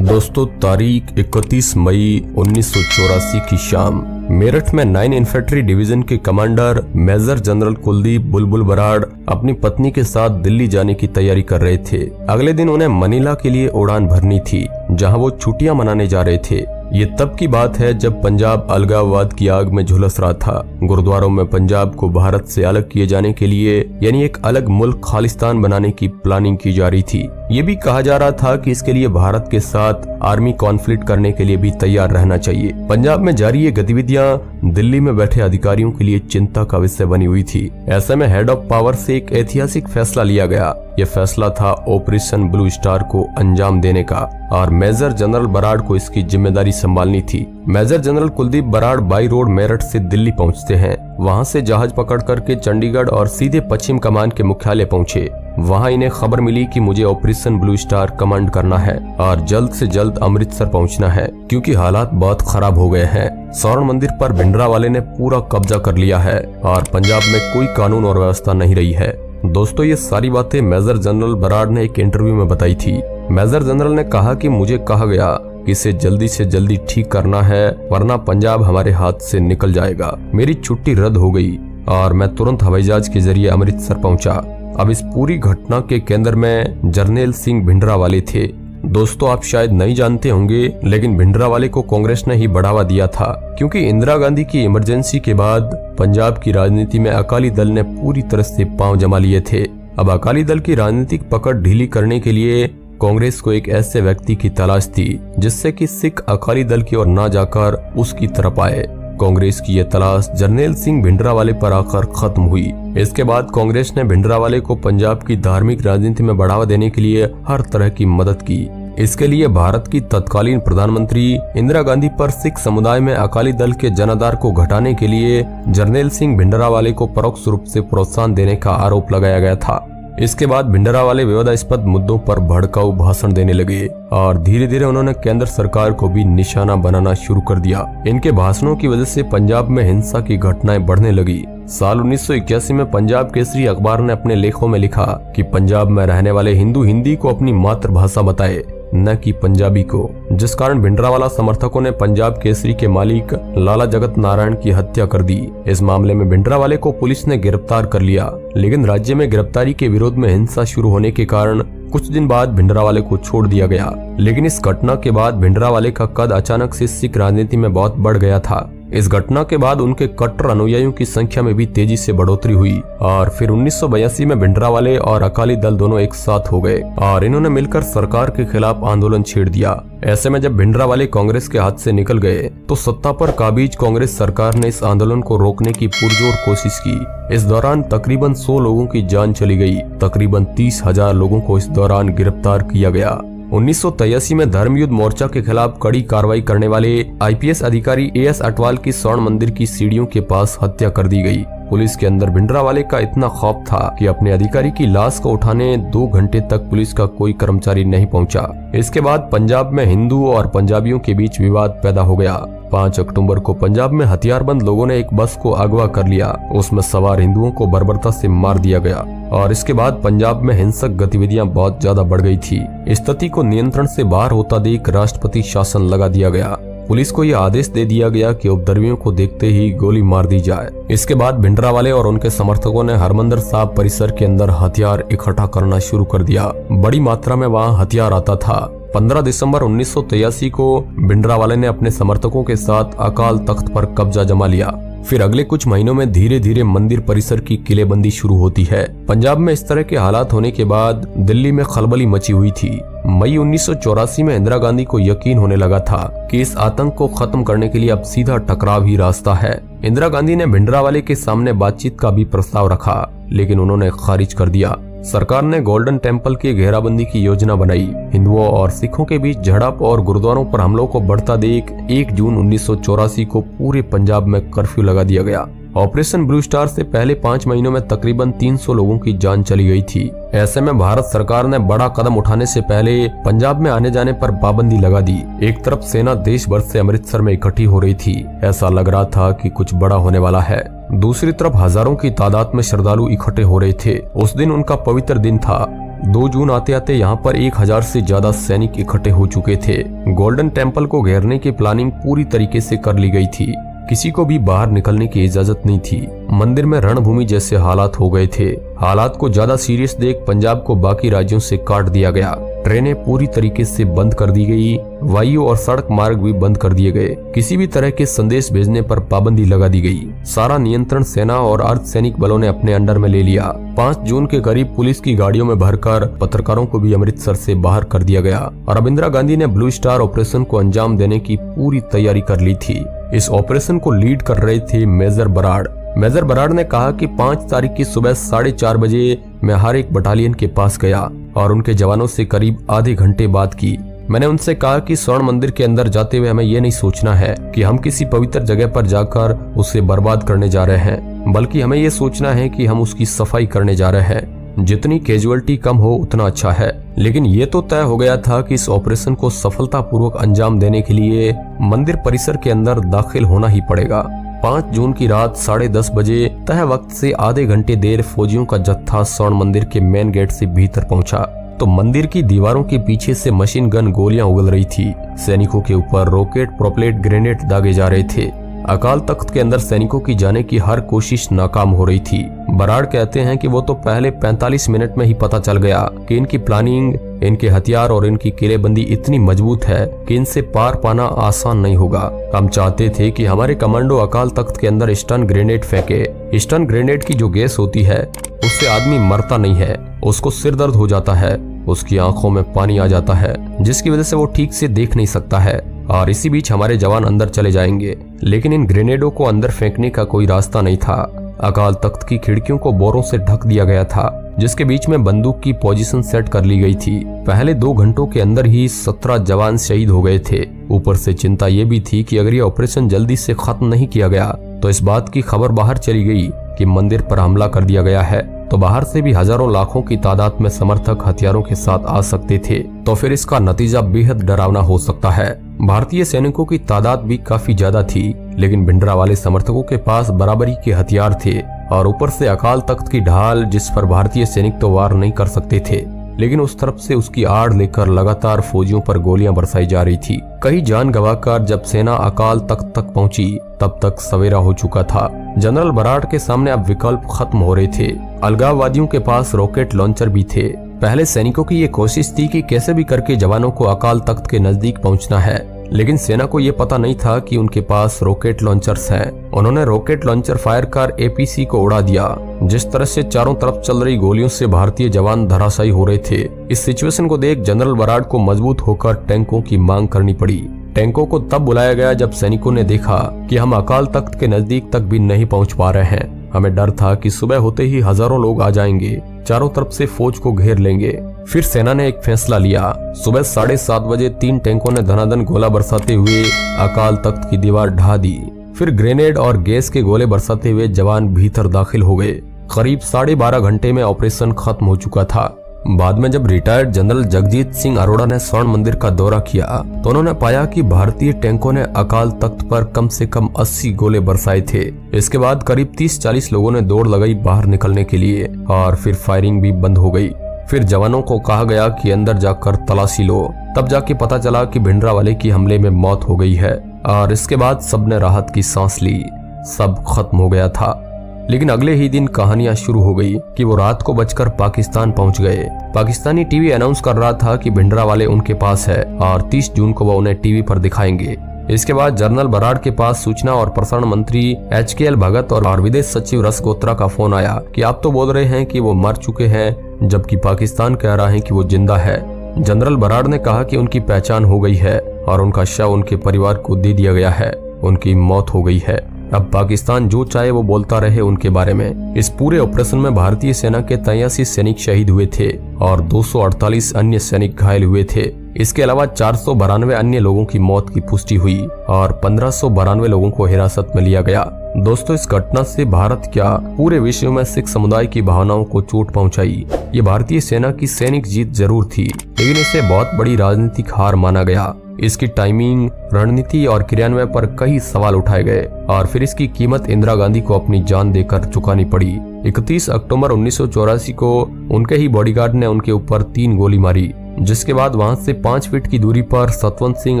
दोस्तों, तारीख 31 मई 1984 की शाम मेरठ में 9 इन्फेंट्री डिवीजन के कमांडर मेजर जनरल कुलदीप बुलबुल बराड़ अपनी पत्नी के साथ दिल्ली जाने की तैयारी कर रहे थे। अगले दिन उन्हें मनीला के लिए उड़ान भरनी थी, जहां वो छुट्टियां मनाने जा रहे थे। ये तब की बात है जब पंजाब अलगाववाद की आग में झुलस रहा था। गुरुद्वारों में पंजाब को भारत से अलग किए जाने के लिए यानी एक अलग मुल्क खालिस्तान बनाने की प्लानिंग की जा रही थी। ये भी कहा जा रहा था कि इसके लिए भारत के साथ आर्मी कॉन्फ्लिक्ट करने के लिए भी तैयार रहना चाहिए। पंजाब में जारी ये गतिविधियां दिल्ली में बैठे अधिकारियों के लिए चिंता का विषय बनी हुई थी। ऐसे में हेड ऑफ पावर से एक ऐतिहासिक फैसला लिया गया। यह फैसला था ऑपरेशन ब्लू स्टार को अंजाम देने का और मेजर जनरल बराड़ को इसकी जिम्मेदारी संभालनी थी। Major general Kuldeep Brar by road Meerut से दिल्ली पहुंचते हैं। वहां से जहाज पकड़ करके चंडीगढ़ और सीधे पश्चिम कमान के मुख्यालय पहुंचे। वहां इन्हें खबर मिली कि मुझे ऑपरेशन ब्लू स्टार कमांड करना है और जल्द से जल्द अमृतसर पहुंचना है, क्योंकि हालात बहुत खराब हो गए हैं। स्वर्ण मंदिर पर भिंडरावाले ने पूरा कब्जा कर लिया है और पंजाब में कोई कानून और व्यवस्था नहीं रही है। दोस्तों, ये सारी बातें मेजर जनरल बराड़ ने एक इंटरव्यू में बताई थी। मेजर जनरल ने कहा कि मुझे कहा गया कि इसे जल्दी से जल्दी ठीक करना है, वरना पंजाब हमारे हाथ से निकल जाएगा। मेरी छुट्टी रद्द हो गई और मैं तुरंत हवाई जहाज के जरिए अमृतसर पहुंचा। अब इस पूरी घटना के केंद्र में जरनैल सिंह भिंडरावाले थे। दोस्तों, आप शायद नहीं जानते होंगे, लेकिन भिंडरावाले को कांग्रेस ने ही बढ़ावा दिया था, क्योंकि इंदिरा गांधी की इमरजेंसी के बाद पंजाब की राजनीति में अकाली दल ने पूरी तरह से पांव जमा लिए थे। अब अकाली दल की राजनीतिक पकड़ ढीली करने के लिए कांग्रेस को एक ऐसे व्यक्ति की तलाश थी जिससे कि सिख अकाली दल की ओर न जाकर उसकी तरफ आए। कांग्रेस की यह तलाश जरनैल सिंह भिंडरावाले पर आकर खत्म हुई। इसके बाद कांग्रेस ने भिंडरावाले को पंजाब की धार्मिक राजनीति में बढ़ावा देने के लिए हर तरह की मदद की। इसके लिए भारत की तत्कालीन प्रधानमंत्री इंदिरा गांधी पर सिख समुदाय में अकाली दल के जनाधार को घटाने के लिए जरनैल सिंह भिंडरावाले को परोक्ष रूप से प्रोत्साहन देने का आरोप लगाया गया था। इसके बाद भिंडरावाले विवादास्पद मुद्दों पर भड़काऊ भाषण देने लगे और धीरे धीरे उन्होंने केंद्र सरकार को भी निशाना बनाना शुरू कर दिया। इनके भाषणों की वजह से पंजाब में हिंसा की घटनाएं बढ़ने लगी। साल 1981 में पंजाब केसरी अखबार ने अपने लेखों में लिखा कि पंजाब में रहने वाले हिंदू हिंदी को अपनी मातृभाषा बताए, न कि पंजाबी को, जिस कारण भिंडरावाला समर्थकों ने पंजाब केसरी के मालिक लाला जगत नारायण की हत्या कर दी। इस मामले में भिंडरावाले को पुलिस ने गिरफ्तार कर लिया, लेकिन राज्य में गिरफ्तारी के विरोध में हिंसा शुरू होने के कारण कुछ दिन बाद भिंडरावाले को छोड़ दिया गया। लेकिन इस घटना के बाद भिंडरावाले का कद अचानक से सिख राजनीति में बहुत बढ़ गया था। इस घटना के बाद उनके कट्टर अनुयायियों की संख्या में भी तेजी से बढ़ोतरी हुई और फिर 1982 में भिंडरावाले और अकाली दल दोनों एक साथ हो गए और इन्होंने मिलकर सरकार के खिलाफ आंदोलन छेड़ दिया। ऐसे में जब भिंडरावाले कांग्रेस के हाथ से निकल गए तो सत्ता पर काबिज कांग्रेस सरकार ने इस आंदोलन को रोकने की पुरजोर कोशिश की। इस दौरान तकरीबन 100 लोगों की जान चली गई। तकरीबन 30,000 लोगों को इस दौरान गिरफ्तार किया गया। 1983 में धर्मयुद्ध मोर्चा के खिलाफ कड़ी कार्रवाई करने वाले आईपीएस अधिकारी एएस अटवाल की स्वर्ण मंदिर की सीढ़ियों के पास हत्या कर दी गई। पुलिस के अंदर भिंडरावाले का इतना खौफ था कि अपने अधिकारी की लाश को उठाने 2 घंटे तक पुलिस का कोई कर्मचारी नहीं पहुंचा। इसके बाद पंजाब में हिंदू और पंजाबियों के बीच विवाद पैदा हो गया। 5 अक्टूबर को पंजाब में हथियारबंद लोगों ने एक बस को अगवा कर लिया। उसमें सवार हिंदुओं को बर्बरता से मार दिया गया और इसके बाद पंजाब में हिंसक गतिविधियां बहुत ज्यादा बढ़ गई थी। स्थिति को नियंत्रण से बाहर होता देख राष्ट्रपति शासन लगा दिया गया। पुलिस को यह आदेश दे दिया गया कि उपद्रवियों को देखते ही गोली मार दी जाए। इसके बाद भिंडरावाले और उनके समर्थकों ने हरमंदिर साहिब परिसर के अंदर हथियार इकट्ठा करना शुरू कर दिया। बड़ी मात्रा में वहां हथियार आता था। 15 दिसंबर 1983 को भिंडरावाले ने अपने समर्थकों के साथ अकाल तख्त पर कब्जा जमा लिया। फिर अगले कुछ महीनों में धीरे धीरे मंदिर परिसर की किलेबंदी शुरू होती है। पंजाब में इस तरह के हालात होने के बाद दिल्ली में खलबली मची हुई थी। मई 1984 में इंदिरा गांधी को यकीन होने लगा था कि इस आतंक को खत्म करने के लिए अब सीधा टकराव ही रास्ता है। इंदिरा गांधी ने भिंडरावाले के सामने बातचीत का भी प्रस्ताव रखा, लेकिन उन्होंने खारिज कर दिया। सरकार ने गोल्डन टेम्पल की घेराबंदी की योजना बनाई। हिंदुओं और सिखों के बीच झड़प और गुरुद्वारों पर हमलों को बढ़ता देख 1 जून 1984 को पूरे पंजाब में कर्फ्यू लगा दिया गया। ऑपरेशन ब्लू स्टार से पहले 5 महीनों में तकरीबन 300 लोगों की जान चली गई थी। ऐसे में भारत सरकार ने बड़ा कदम उठाने से पहले पंजाब में आने जाने पर पाबंदी लगा दी। एक तरफ सेना देश भर से अमृतसर में इकट्ठी हो रही थी। ऐसा लग रहा था कि कुछ बड़ा होने वाला है। दूसरी तरफ हजारों की तादाद में श्रद्धालु इकट्ठे हो रहे थे। उस दिन उनका पवित्र दिन था। 2 जून आते आते यहाँ पर 1000 से ज्यादा सैनिक इकट्ठे हो चुके थे। गोल्डन टेम्पल को घेरने की प्लानिंग पूरी तरीके से कर ली गई थी। किसी को भी बाहर निकलने की इजाजत नहीं थी। मंदिर में रणभूमि जैसे हालात हो गए थे। हालात को ज्यादा सीरियस देख पंजाब को बाकी राज्यों से काट दिया गया। ट्रेनें पूरी तरीके से बंद कर दी गई। वायु और सड़क मार्ग भी बंद कर दिए गए। किसी भी तरह के संदेश भेजने पर पाबंदी लगा दी गई। सारा नियंत्रण सेना और अर्धसैनिक बलों ने अपने अंडर में ले लिया। 5 जून के करीब पुलिस की गाड़ियों में भरकर पत्रकारों को भी अमृतसर से बाहर कर दिया गया और अब इंदिरा गांधी ने ब्लू स्टार ऑपरेशन को अंजाम देने की पूरी तैयारी कर ली थी। इस ऑपरेशन को लीड कर रहे थे मेजर बराड़। मेजर बराड़ ने कहा कि 5 तारीख की सुबह 4:30 बजे मैं हर एक बटालियन के पास गया और उनके जवानों से करीब आधे घंटे बात की। मैंने उनसे कहा कि स्वर्ण मंदिर के अंदर जाते हुए हमें ये नहीं सोचना है कि हम किसी पवित्र जगह पर जाकर उसे बर्बाद करने जा रहे हैं, बल्कि हमें ये सोचना है कि हम उसकी सफाई करने जा रहे हैं। जितनी कैजुअलिटी कम हो उतना अच्छा है। लेकिन ये तो तय हो गया था कि इस ऑपरेशन को सफलतापूर्वक अंजाम देने के लिए मंदिर परिसर के अंदर दाखिल होना ही पड़ेगा। 5 जून की रात 10:30 बजे तय वक्त से आधे घंटे देर फौजियों का जत्था स्वर्ण मंदिर के मेन गेट से भीतर पहुंचा तो मंदिर की दीवारों के पीछे से मशीन गन गोलियां उगल रही थी। सैनिकों के ऊपर रॉकेट प्रोपेलेट ग्रेनेड दागे जा रहे थे। अकाल तख्त के अंदर सैनिकों की जाने की हर कोशिश नाकाम हो रही थी। बराड़ कहते हैं कि वो तो पहले 45 मिनट में ही पता चल गया कि इनकी प्लानिंग, इनके हथियार और इनकी किलेबंदी इतनी मजबूत है कि इनसे पार पाना आसान नहीं होगा। हम चाहते थे कि हमारे कमांडो अकाल तख्त के अंदर स्टन ग्रेनेड फेंके। स्टन ग्रेनेड की जो गैस होती है उससे आदमी मरता नहीं है, उसको सिर दर्द हो जाता है, उसकी आंखों में पानी आ जाता है, जिसकी वजह से वो ठीक से देख नहीं सकता है और इसी बीच हमारे जवान अंदर चले जाएंगे। लेकिन इन ग्रेनेडों को अंदर फेंकने का कोई रास्ता नहीं था। अकाल तख्त की खिड़कियों को बोरों से ढक दिया गया था, जिसके बीच में बंदूक की पोजीशन सेट कर ली गई थी। पहले 2 घंटों के अंदर ही 17 जवान शहीद हो गए थे। ऊपर से चिंता ये भी थी कि अगर ये ऑपरेशन जल्दी से खत्म नहीं किया गया तो इस बात की खबर बाहर चली गई कि मंदिर पर हमला कर दिया गया है तो बाहर से भी हजारों लाखों की तादाद में समर्थक हथियारों के साथ आ सकते थे, तो फिर इसका नतीजा बेहद डरावना हो सकता है। भारतीय सैनिकों की तादाद भी काफी ज्यादा थी, लेकिन भिंडरावाले समर्थकों के पास बराबरी के हथियार थे और ऊपर से अकाल तख्त की ढाल, जिस पर भारतीय सैनिक तो वार नहीं कर सकते थे, लेकिन उस तरफ से उसकी आड़ लेकर लगातार फौजियों पर गोलियां बरसाई जा रही थी। कई जान गंवाकर जब सेना अकाल तख्त तक पहुंची तब तक सवेरा हो चुका था। जनरल बराड़ के सामने अब विकल्प खत्म हो रहे थे। अलगाववादियों के पास रॉकेट लॉन्चर भी थे। पहले सैनिकों की ये कोशिश थी कि कैसे भी करके जवानों को अकाल तख्त के नजदीक पहुंचना है, लेकिन सेना को ये पता नहीं था कि उनके पास रॉकेट लॉन्चर्स हैं। उन्होंने रॉकेट लॉन्चर फायर कर एपीसी को उड़ा दिया। जिस तरह से चारों तरफ चल रही गोलियों से भारतीय जवान धराशायी हो रहे थे, इस सिचुएशन को देख जनरल बराड़ को मजबूत होकर टैंकों की मांग करनी पड़ी। टैंकों को तब बुलाया गया जब सैनिकों ने देखा कि हम अकाल तख्त के नजदीक तक भी नहीं पहुंच पा रहे हैं। हमें डर था कि सुबह होते ही हजारों लोग आ जाएंगे, चारों तरफ से फौज को घेर लेंगे। फिर सेना ने एक फैसला लिया। सुबह 7:30 बजे 3 टैंकों ने धनाधन गोला बरसाते हुए अकाल तख्त की दीवार ढा दी। फिर ग्रेनेड और गैस के गोले बरसाते हुए जवान भीतर दाखिल हो गए। करीब 12.5 घंटे में ऑपरेशन खत्म हो चुका था। बाद में जब रिटायर्ड जनरल जगजीत सिंह अरोड़ा ने स्वर्ण मंदिर का दौरा किया तो उन्होंने पाया कि भारतीय टैंकों ने अकाल तख्त पर कम से कम 80 गोले बरसाए थे। इसके बाद करीब 30-40 लोगों ने दौड़ लगाई बाहर निकलने के लिए और फिर फायरिंग भी बंद हो गई। फिर जवानों को कहा गया कि अंदर जाकर तलाशी लो। तब जाके पता चला कि भिंडरावाले की हमले में मौत हो गई है और इसके बाद सबने राहत की सांस ली। सब खत्म हो गया था। लेकिन अगले ही दिन कहानियां शुरू हो गई कि वो रात को बचकर पाकिस्तान पहुंच गए। पाकिस्तानी टीवी अनाउंस कर रहा था कि भिंडरावाले उनके पास है और 30 जून को वो उन्हें टीवी पर दिखाएंगे। इसके बाद जनरल बराड़ के पास सूचना और प्रसारण मंत्री HKL भगत और विदेश सचिव रस गोत्रा का फोन आया कि आप तो बोल रहे हैं कि वो मर चुके हैं, जबकि पाकिस्तान कह रहा है कि वो जिंदा है। जनरल बराड़ ने कहा कि उनकी पहचान हो गई है और उनका शव उनके परिवार को दे दिया गया है। उनकी मौत हो गई है। अब पाकिस्तान जो चाहे वो बोलता रहे उनके बारे में। इस पूरे ऑपरेशन में भारतीय सेना के 83 सैनिक शहीद हुए थे और 248 अन्य सैनिक घायल हुए थे। इसके अलावा 492 अन्य लोगों की मौत की पुष्टि हुई और 1592 लोगों को हिरासत में लिया गया। दोस्तों, इस घटना से भारत क्या पूरे विश्व में सिख समुदाय की भावनाओं को चोट पहुंचाई। ये भारतीय सेना की सैनिक जीत जरूर थी, लेकिन इसे बहुत बड़ी राजनीतिक हार माना गया। इसकी टाइमिंग, रणनीति और क्रियान्वयन पर कई सवाल उठाए गए और फिर इसकी कीमत इंदिरा गांधी को अपनी जान देकर चुकानी पड़ी। 31 अक्टूबर 1984 को उनके ही बॉडीगार्ड ने उनके ऊपर 3 गोली मारी, जिसके बाद वहां से 5 फीट की दूरी पर सतवंत सिंह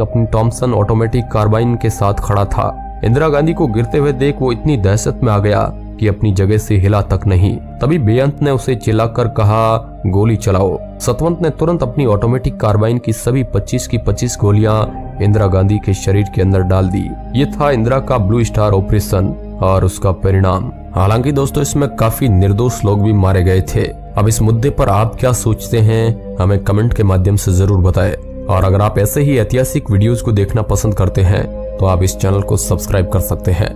अपनी थॉमसन ऑटोमेटिक कार्बाइन के साथ खड़ा था। इंदिरा गांधी को गिरते हुए देख वो इतनी दहशत में आ गया कि अपनी जगह से हिला तक नहीं। तभी बेअंत ने उसे चिल्लाकर कहा, गोली चलाओ। सतवंत ने तुरंत अपनी ऑटोमेटिक कार्बाइन की सभी 25 की 25 गोलियां इंदिरा गांधी के शरीर के अंदर डाल दी। ये था इंदिरा का ब्लू स्टार ऑपरेशन और उसका परिणाम। हालांकि दोस्तों, इसमें काफी निर्दोष लोग भी मारे गए थे। अब इस मुद्दे पर आप क्या सोचते हैं, हमें कमेंट के माध्यम से जरूर बताएं। और अगर आप ऐसे ही ऐतिहासिक वीडियोस को देखना पसंद करते हैं तो आप इस चैनल को सब्सक्राइब कर सकते हैं।